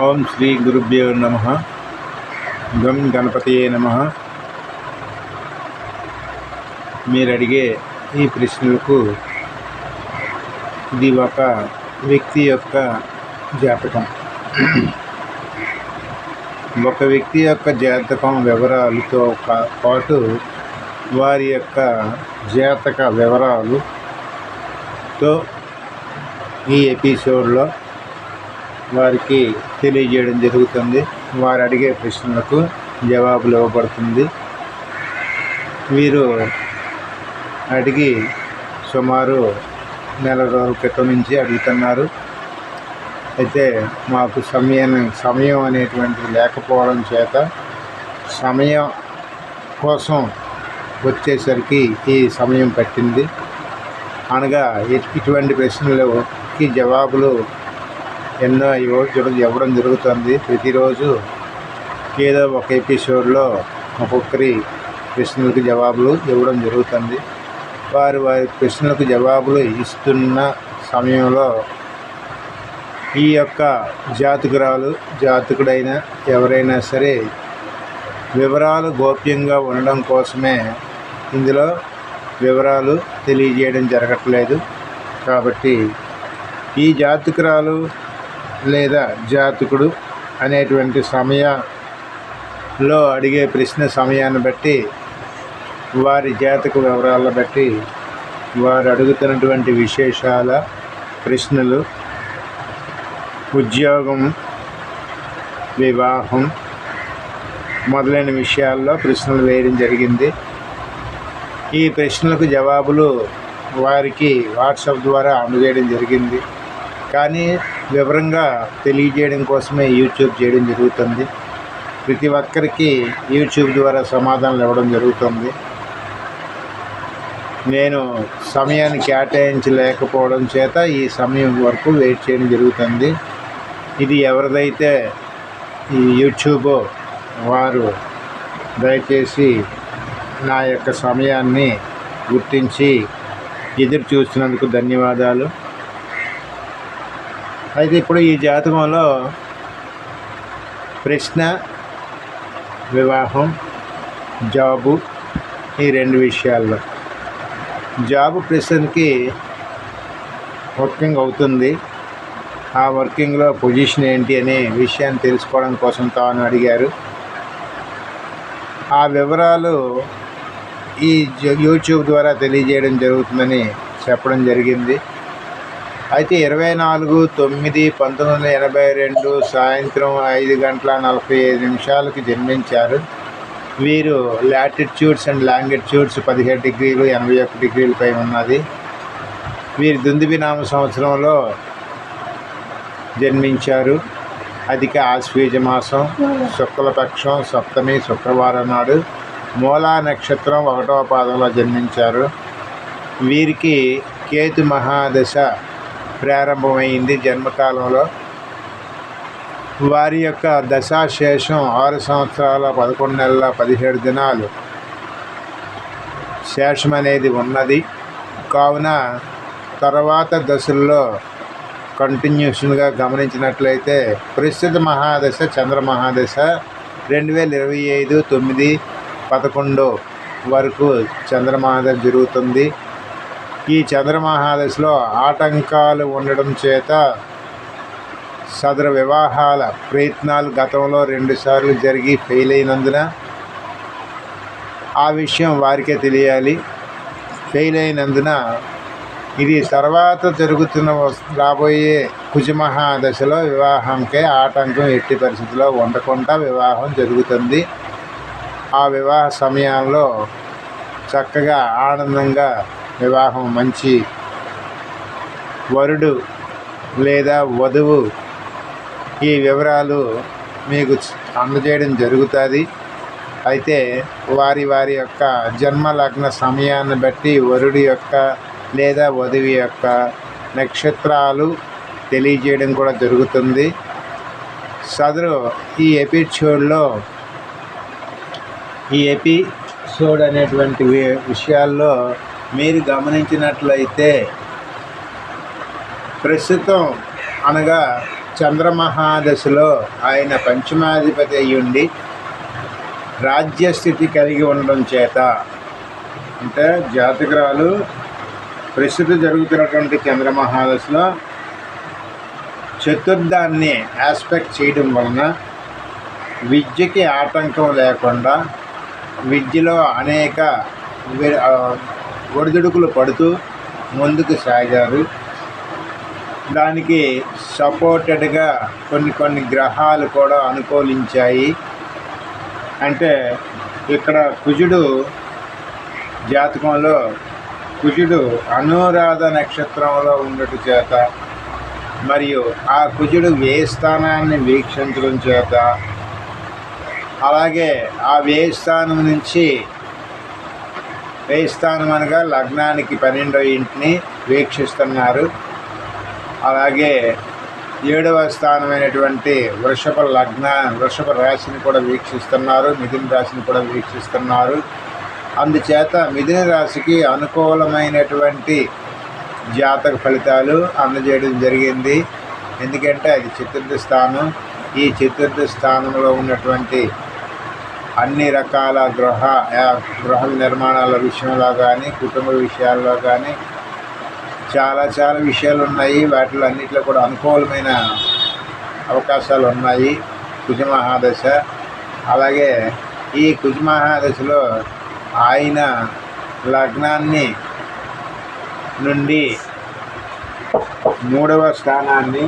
ఓం శ్రీ గురుభ్యో నమః. గం గణపతియే నమః. మీరు అడిగే ఈ ప్రశ్నలకు ఇది ఒక వ్యక్తి యొక్క జాతకం. ఒక వ్యక్తి యొక్క జాతకం వివరాలతో పాటు వారి యొక్క జాతక వివరాలుతో ఈ ఎపిసోడ్లో వారికి తెలియజేయడం జరుగుతుంది. వారు అడిగే ప్రశ్నలకు జవాబులు ఇవ్వబడుతుంది. వీరు అడిగి సుమారు నెల రోజుల క్రితం నుంచి అడుగుతున్నారు. అయితే మాకు సమయం అనేటువంటిది లేకపోవడం చేత సమయం కోసం వచ్చేసరికి ఈ సమయం పట్టింది. అనగా ఇటువంటి ప్రశ్నలకి జవాబులు ఎన్నో ఇవ్వడం జరుగుతుంది. ప్రతిరోజు ఏదో ఒక ఎపిసోడ్లో ఒక్కొక్కరి ప్రశ్నలకు జవాబులు ఇవ్వడం జరుగుతుంది. వారి ప్రశ్నలకు జవాబులు ఇస్తున్న సమయంలో ఈ యొక్క జాతకుడైన ఎవరైనా సరే వివరాలు గోప్యంగా ఉండడం కోసమే ఇందులో వివరాలు తెలియజేయడం జరగట్లేదు. కాబట్టి ఈ జాతకురాలు లేదా జాతకుడు అనేటువంటి సమయంలో అడిగే ప్రశ్న సమయాన్ని బట్టి వారి జాతక వివరాలను బట్టి వారు అడుగుతున్నటువంటి విశేషాల ప్రశ్నలు, ఉద్యోగం, వివాహం మొదలైన విషయాల్లో ప్రశ్నలు వేయడం జరిగింది. ఈ ప్రశ్నలకు జవాబులు వారికి వాట్సాప్ ద్వారా అందజేయడం జరిగింది. కానీ వివరంగా తెలియజేయడం కోసమే యూట్యూబ్ చేయడం జరుగుతుంది. ప్రతి ఒక్కరికి యూట్యూబ్ ద్వారా సమాధానాలు ఇవ్వడం జరుగుతుంది. నేను సమయాన్ని కేటాయించలేకపోవడం చేత ఈ సమయం వరకు వెయిట్ చేయడం జరుగుతుంది. ఇది ఎవరిదైతే ఈ యూట్యూబ్ వారు దయచేసి నా యొక్క సమయాన్ని గుర్తించి ఎదురు చూస్తున్నందుకు ధన్యవాదాలు. అయితే ఇప్పుడు ఈ జాతకంలో ప్రశ్న, వివాహం, జాబు ఈ రెండు విషయాల్లో జాబు ప్రశ్నకి వర్కింగ్ అవుతుంది. ఆ వర్కింగ్లో పొజిషన్ ఏంటి అనే విషయాన్ని తెలుసుకోవడం కోసం తాను అడిగారు. ఆ వివరాలు ఈ యూట్యూబ్ ద్వారా తెలియజేయడం జరుగుతుందని చెప్పడం జరిగింది. అయితే 24/9/1982 సాయంత్రం 5:45 జన్మించారు. వీరు లాటిట్యూడ్స్ అండ్ లాంగిట్యూడ్స్ 17 డిగ్రీలు 81 డిగ్రీలపై ఉన్నది. వీరు దుందుబి నామ సంవత్సరంలో జన్మించారు. అధిక ఆశ్వీజ మాసం, శుక్లపక్షం, సప్తమి శుక్రవారం నాడు, మూలా నక్షత్రం 1వ పాదంలో జన్మించారు. వీరికి కేతు మహాదశ ప్రారంభమైంది జన్మకాలంలో. వారి యొక్క దశాశేషం 6 సంవత్సరాల 11 నెలల 17 దినాలు శేషం అనేది ఉన్నది. కావున తర్వాత దశల్లో కంటిన్యూషన్గా గమనించినట్లయితే ప్రస్తుత మహాదశ చంద్ర మహాదశ 2025/9/11 వరకు చంద్ర మహాదశ జరుగుతుంది. ఈ చంద్ర మహాదశలో ఆటంకాలు ఉండడం చేత సదర వివాహాల ప్రయత్నాలు గతంలో 2 సార్లు జరిగి ఫెయిల్ అయినందున ఆ విషయం వారికే తెలియాలి. ఫెయిల్ అయినందున ఇది తర్వాత రాబోయే కుజమహాదశలో వివాహంకే ఆటంకం ఎట్టి పరిస్థితుల్లో ఉండకుండా వివాహం జరుగుతుంది. ఆ వివాహ సమయంలో చక్కగా ఆనందంగా వివాహం, మంచి వరుడు లేదా వధువు ఈ వివరాలు మీకు అందజేయడం జరుగుతుంది. అయితే వారి యొక్క జన్మ లగ్న సమయాన్ని బట్టి వరుడి యొక్క లేదా వధువు యొక్క నక్షత్రాలు తెలియజేయడం కూడా జరుగుతుంది. సదరు ఈ ఎపిసోడ్ అనేటువంటి విషయాల్లో మీరు గమనించినట్లయితే ప్రస్తుతం అనగా చంద్రమహాదశలో ఆయన పంచమాధిపతి అయ్యుండి రాజ్యస్థితి కలిగి ఉండడం చేత, అంటే జాతకురాలు ప్రస్తుతం జరుగుతున్నటువంటి చంద్రమహాదశలో చతుర్థాన్ని ఆస్పెక్ట్ చేయడం వలన విద్యకి ఆటంకం లేకుండా విద్యలో అనేక ఒడిదుడుకులు పడుతూ ముందుకు సాగారు. దానికి సపోర్టెడ్గా కొన్ని గ్రహాలు కూడా అనుకూలించాయి. అంటే ఇక్కడ కుజుడు జాతకంలో కుజుడు అనురాధ నక్షత్రంలో ఉండటం చేత మరియు ఆ కుజుడు వ్యయ స్థానాన్ని వీక్షించడం చేత, అలాగే ఆ వ్యయ స్థానం నుంచి వ్యయ స్థానం అనగా లగ్నానికి 12వ ఇంటిని వీక్షిస్తున్నారు. అలాగే 7వ స్థానమైనటువంటి వృషభ రాశిని కూడా వీక్షిస్తున్నారు, మిథున రాశిని కూడా వీక్షిస్తున్నారు. అందుచేత మిథున రాశికి అనుకూలమైనటువంటి జాతక ఫలితాలు అందజేయడం జరిగింది. ఎందుకంటే అది చతుర్థ స్థానం. ఈ చతుర్థ స్థానంలో ఉన్నటువంటి అన్ని రకాల గృహ నిర్మాణాల విషయంలో కానీ, కుటుంబ విషయాల్లో కానీ చాలా విషయాలు ఉన్నాయి. వాటిలో అన్నింటిలో కూడా అనుకూలమైన అవకాశాలు ఉన్నాయి కుజమహాదశ. అలాగే ఈ కుజమహాదశలో ఆయన లగ్నాన్ని నుండి 3వ స్థానాన్ని,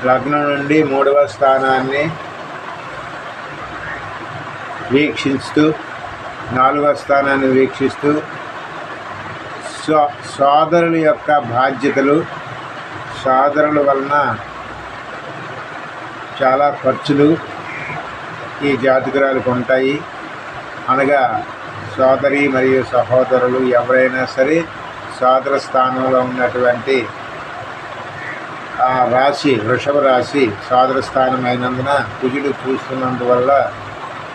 లగ్నం నుండి 3వ స్థానాన్ని వీక్షిస్తూ 4వ స్థానాన్ని వీక్షిస్తూ సోదరుల యొక్క బాధ్యతలు, సోదరుల వలన చాలా ఖర్చులు ఈ జాతకురాలకు ఉంటాయి. అనగా సోదరి మరియు సహోదరులు ఎవరైనా సరే సోదర స్థానంలో ఉన్నటువంటి ఆ రాశి వృషభ రాశి సోదర స్థానం అయినందున కుజుడు చూస్తున్నందువల్ల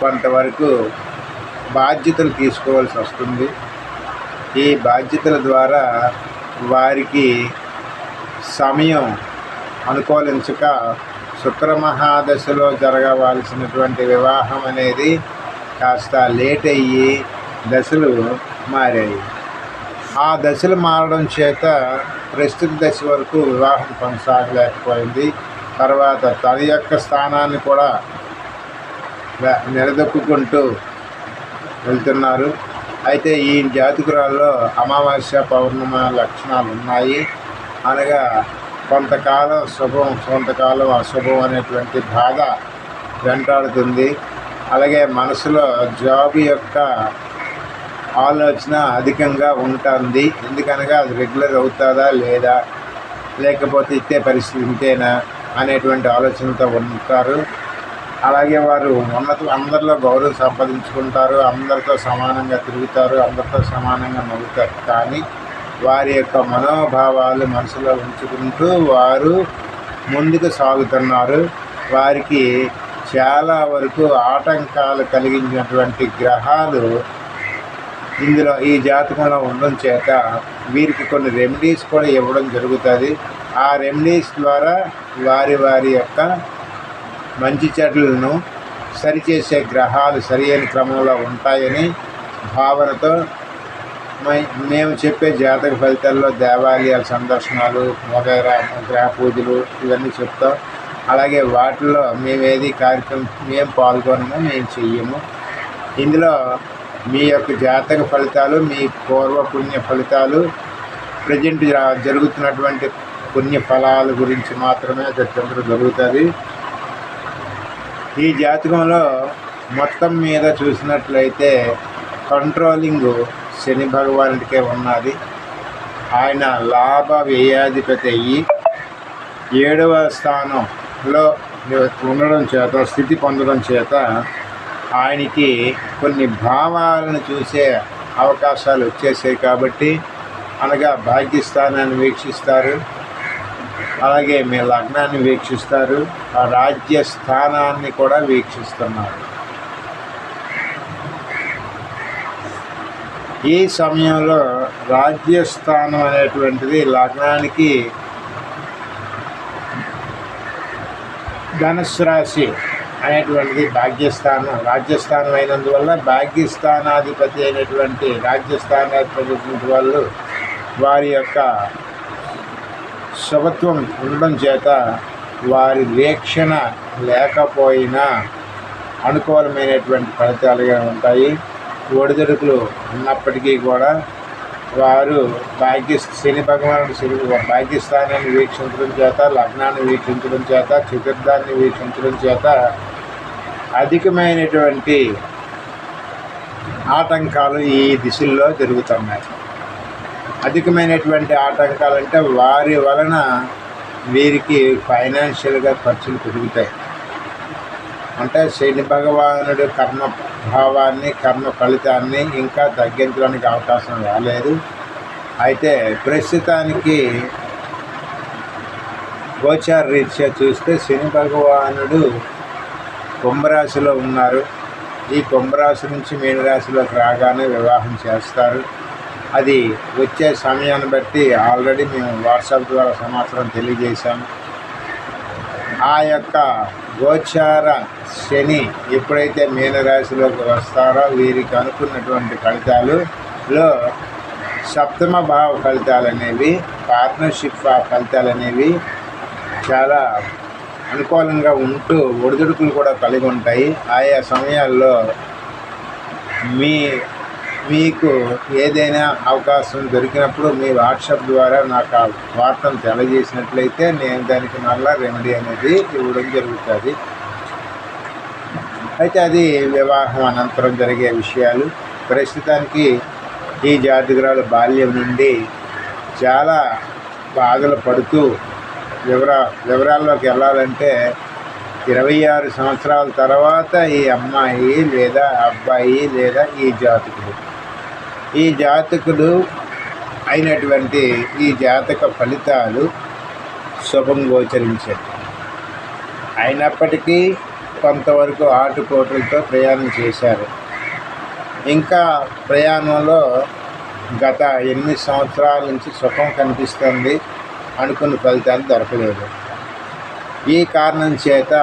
కొంతవరకు బాధ్యతలు తీసుకోవాల్సి వస్తుంది. ఈ బాధ్యతల ద్వారా వారికి సమయం అనుకూలించక శుక్రమహాదశలో జరగవలసినటువంటి వివాహం అనేది కాస్త లేట్ అయ్యి దశలు మారాయి. ఆ దశలు మారడం చేత ప్రస్తుత దశ వరకు వివాహం కొనసాగలేకపోయింది. తర్వాత తన యొక్క స్థానాన్ని కూడా నిలదొక్కుంటూ వెళ్తున్నారు. అయితే ఈ జాతకురాల్లో అమావాస్య పౌర్ణమ లక్షణాలు ఉన్నాయి. అనగా కొంతకాలం శుభం, కొంతకాలం అశుభం అనేటువంటి బాధ వెంటాడుతుంది. అలాగే మనసులో జాబ్ యొక్క ఆలోచన అధికంగా ఉంటుంది. ఎందుకనగా అది రెగ్యులర్ అవుతుందా లేదా, లేకపోతే ఇట్టే పరిస్థితి ఇంతేనా అనేటువంటి ఆలోచనతో ఉంటారు. అలాగే వారు అందరిలో గౌరవం సంపాదించుకుంటారు, అందరితో సమానంగా తిరుగుతారు, అందరితో సమానంగా నవ్వుతారు. కానీ వారి యొక్క మనోభావాలు మనసులో ఉంచుకుంటూ వారు ముందుకు సాగుతున్నారు. వారికి చాలా వరకు ఆటంకాలు కలిగించినటువంటి గ్రహాలు ఇందులో ఈ జాతకంలో ఉండడం చేత వీరికి కొన్ని రెమెడీస్ కూడా ఇవ్వడం జరుగుతుంది. ఆ రెమెడీస్ ద్వారా వారి యొక్క మంచి చెడులను సరిచేసే గ్రహాలు సరియైన క్రమంలో ఉంటాయని భావనతో మేము చెప్పే జాతక ఫలితాల్లో దేవాలయాల సందర్శనాలు, వగైరా గ్రహ పూజలు ఇవన్నీ చెప్తాం. అలాగే వాటిల్లో మేమేది కార్యక్రమం మేము పాల్గొనము, మేము చెయ్యము. ఇందులో మీ యొక్క జాతక ఫలితాలు, మీ పూర్వ పుణ్య ఫలితాలు, ప్రజెంట్ జరుగుతున్నటువంటి పుణ్య ఫలాల గురించి మాత్రమే చర్చించడం జరుగుతుంది. ఈ జాతకంలో మొత్తం మీద చూసినట్లయితే కంట్రోలింగ్ శని భగవానుడికే ఉన్నది. ఆయన లాభ వ్యయాధిపతి అయ్యి 7వ స్థానంలో ఉండడం చేత, స్థితి పొందడం చేత ఆయనకి కొన్ని భావాలను చూసే అవకాశాలు వచ్చేసాయి. కాబట్టి అనగా భాగ్యస్థానాన్ని వీక్షిస్తారు, అలాగే మీ లగ్నాన్ని వీక్షిస్తారు, ఆ రాజ్య స్థానాన్ని కూడా వీక్షిస్తున్నారు. ఈ సమయంలో రాజ్యస్థానం అనేటువంటిది లగ్నానికి ధనుస్సు రాశి అనేటువంటిది రాజ్యస్థానం అయినందువల్ల భాగ్యస్థానాధిపతి అయినటువంటి రాజ్యస్థానాధిపతి వాళ్ళు వారి యొక్క శుభత్వం ఉండడం చేత వారి వీక్షణ లేకపోయినా అనుకూలమైనటువంటి ఫలితాలుగా ఉంటాయి. ఒడిదుడుకులు ఉన్నప్పటికీ కూడా వారు శని భగవానుడు భాగ్యస్థానాన్ని వీక్షించడం చేత, లగ్నాన్ని వీక్షించడం చేత, చతుర్థాన్ని వీక్షించడం చేత అధికమైనటువంటి ఆటంకాలు ఈ దిశల్లో జరుగుతున్నాయి. అధికమైనటువంటి ఆటంకాలు అంటే వారి వలన వీరికి ఫైనాన్షియల్గా ఖర్చులు పెరుగుతాయి. అంటే శని భగవానుడు కర్మ భావాన్ని, కర్మ ఫలితాన్ని ఇంకా తగ్గించడానికి అవకాశం రాలేదు. అయితే ప్రస్తుతానికి గోచార రీత్యా చూస్తే శని భగవానుడు కుంభరాశిలో ఉన్నారు. ఈ కుంభరాశి నుంచి మీనరాశిలోకి రాగానే వివాహం చేస్తారు. అది వచ్చే సమయాన్ని బట్టి ఆల్రెడీ మేము వాట్సాప్ ద్వారా సమాచారం తెలియజేశాము. ఆ యొక్క గోచార శని ఎప్పుడైతే మీనరాశిలోకి వస్తారో వీరికి అనుకున్నటువంటి ఫలితాలలో సప్తమ భావ ఫలితాలు అనేవి, పార్ట్నర్షిప్ ఫలితాలు అనేవి చాలా అనుకూలంగా ఉంటూ ఒడిదుడుకులు కూడా కలిగి ఉంటాయి. ఆయా సమయాల్లో మీకు ఏదైనా అవకాశం దొరికినప్పుడు మీ వాట్సాప్ ద్వారా నాకు ఆ వార్తను తెలియజేసినట్లయితే నేను దానికి మళ్ళా రెమెడీ అనేది ఇవ్వడం జరుగుతుంది. అయితే అది వివాహం అనంతరం జరిగే విషయాలు. ప్రస్తుతానికి ఈ జాతకురాలు బాల్యం నుండి చాలా బాధలు పడుతూ వివరాల్లోకి వెళ్ళాలంటే 26 సంవత్సరాల తర్వాత ఈ అమ్మాయి లేదా అబ్బాయి లేదా ఈ జాతకుడు అయినటువంటి ఈ జాతక ఫలితాలు శుభం గోచరించాయి. అయినప్పటికీ కొంతవరకు ఆటుపోటులతో ప్రయాణం చేశారు. ఇంకా ప్రయాణంలో గత 8 సంవత్సరాల నుంచి సుఖం కనిపిస్తుంది, అనుకున్న ఫలితాలు దొరకలేదు. ఈ కారణం చేత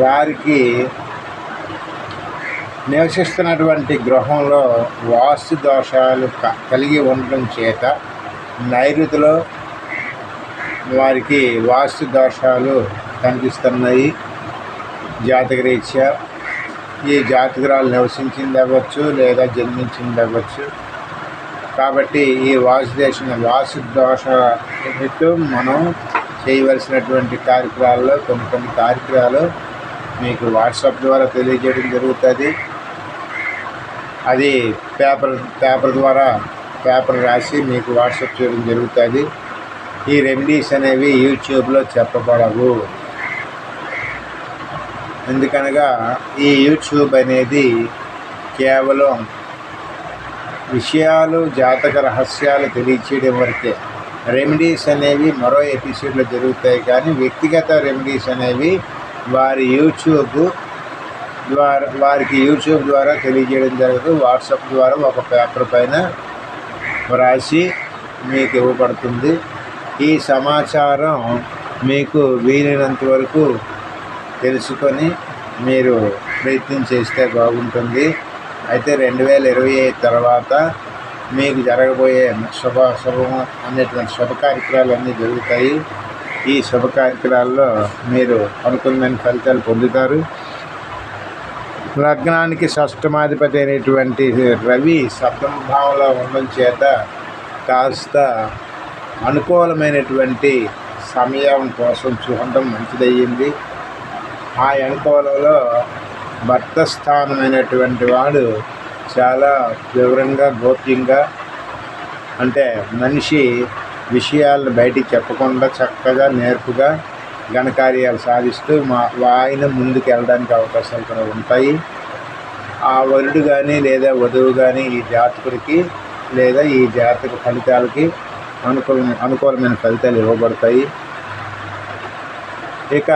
వారికి నివసిస్తున్నటువంటి గృహంలో వాస్తు దోషాలు కలిగి ఉండటం చేత నైరుతిలో వారికి వాస్తు దోషాలు కనిపిస్తున్నాయి. జాతకరీత్యా ఈ జాతకురాలు నివసించింది అవ్వచ్చు లేదా జన్మించింది అవ్వచ్చు. కాబట్టి ఈ వాస్తు దోష మనం చేయవలసినటువంటి కార్యక్రమాల్లో కొన్ని కార్యక్రమాలు మీకు వాట్సాప్ ద్వారా తెలియజేయడం జరుగుతుంది. అది పేపర్ ద్వారా రాసి మీకు వాట్సాప్ చేయడం జరుగుతుంది. ఈ రెమెడీస్ అనేవి యూట్యూబ్లో చెప్పబడవు. ఎందుకనగా ఈ యూట్యూబ్ అనేది కేవలం విషయాలు, జాతక రహస్యాలు తెలియచేయడం వరకే. రెమెడీస్ అనేవి మరో ఎపిసోడ్లో జరుగుతాయి, కానీ వ్యక్తిగత రెమెడీస్ అనేవి వారికి యూట్యూబ్ ద్వారా తెలియజేయడం జరగదు. వాట్సాప్ ద్వారా ఒక పేపర్ పైన వ్రాసి మీకు ఇవ్వబడుతుంది. ఈ సమాచారం మీకు వీలైనంత వరకు తెలుసుకొని మీరు ప్రయత్నం చేస్తే బాగుంటుంది. అయితే 2025 తర్వాత మీకు జరగబోయే శుభం అనేటువంటి శుభ కార్యక్రమాలన్నీ జరుగుతాయి. ఈ శుభ కార్యక్రమాల్లో మీరు అనుకున్న ఫలితాలు పొందుతారు. లగ్నానికి షష్టమాధిపతి అయినటువంటి రవి సప్తమ భావంలో ఉండడం చేత కాస్త అనుకూలమైనటువంటి సమయం కోసం చూడటం మంచిదయ్యింది. ఆ అనుకూలంలో భర్త స్థానమైనటువంటి వాడు చాలా వివరంగా, గోప్యంగా, అంటే మనిషి విషయాలను బయటికి చెప్పకుండా చక్కగా నేర్పుగా ఘనకార్యాలు సాధిస్తూ ఆయన ముందుకు వెళ్ళడానికి అవకాశాలు కూడా ఉంటాయి. ఆ వరుడు కానీ లేదా వధువు కానీ ఈ జాతకుడికి లేదా ఈ జాతక ఫలితాలకి అనుకూలమైన ఫలితాలు ఇవ్వబడతాయి. ఇక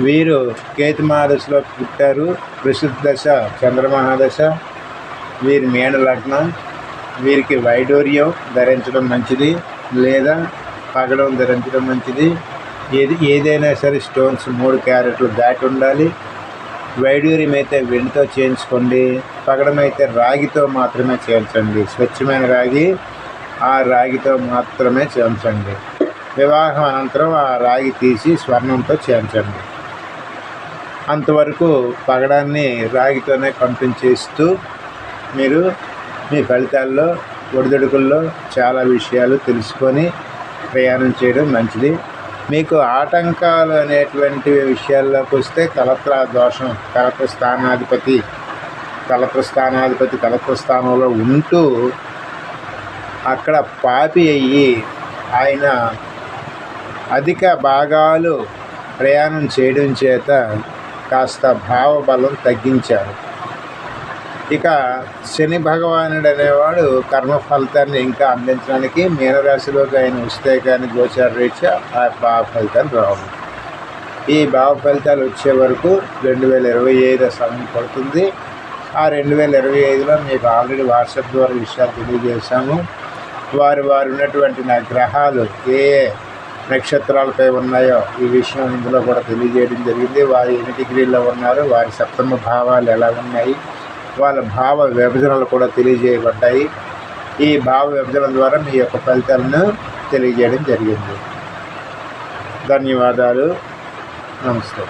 వీరు కేతుమహాదశలో పుట్టారు. ప్రస్తుత దశ చంద్రమహాదశ. వీరి మీన లగ్నం. వీరికి వైడూర్యం ధరించడం మంచిది, లేదా పగడం ధరించడం మంచిది. ఏదైనా సరే స్టోన్స్ 3 క్యారెట్లు దాటి ఉండాలి. వైడూర్యం అయితే వెండితో చేయించుకోండి, పగడం అయితే రాగితో మాత్రమే చేయించండి. స్వచ్ఛమైన రాగి, ఆ రాగితో మాత్రమే చేయించండి. వివాహం అనంతరం ఆ రాగి తీసి స్వర్ణంతో చేయించండి. అంతవరకు పగడాన్ని రాగితోనే కంపించేస్తూ మీరు మీ ఫలితాల్లో ఒడిదుడుకుల్లో చాలా విషయాలు తెలుసుకొని ప్రయాణం చేయడం మంచిది. మీకు ఆటంకాలు అనేటువంటి విషయాల్లోకి వస్తే కలత్ర దోషం, కలత్ర స్థానాధిపతి కలత్ర స్థానంలో ఉంటూ అక్కడ పాపి అయ్యి ఆయన అధిక భాగాలు ప్రయాణం చేయడం చేత కాస్త భావబలం తగ్గించారు. ఇక శని భగవానుడు అనేవాడు కర్మ ఫలితాన్ని ఇంకా అందించడానికి మీనరాశిలోకి ఆయన వస్తే కానీ గోచార రీత్యా ఆ భావ ఫలితాలు రావు. ఈ భావ ఫలితాలు వచ్చే వరకు 2025 సమయం పడుతుంది. ఆ 2025లో మీకు ఆల్రెడీ వాట్సాప్ ద్వారా విషయాలు తెలియజేశాము. వారు ఉన్నటువంటి నా గ్రహాలు ఏ నక్షత్రాలపై ఉన్నాయో ఈ విషయం ఇందులో కూడా తెలియజేయడం జరిగింది. వారు ఎన్ని డిగ్రీల్లో ఉన్నారు, వారి సప్తమ భావాలు ఎలా ఉన్నాయి, వాళ్ళ భావ విభజనలు కూడా తెలియజేయబడ్డాయి. ఈ భావ విభజన ద్వారా మీ యొక్క ఫలితాలను తెలియజేయడం జరిగింది. ధన్యవాదాలు. నమస్తే.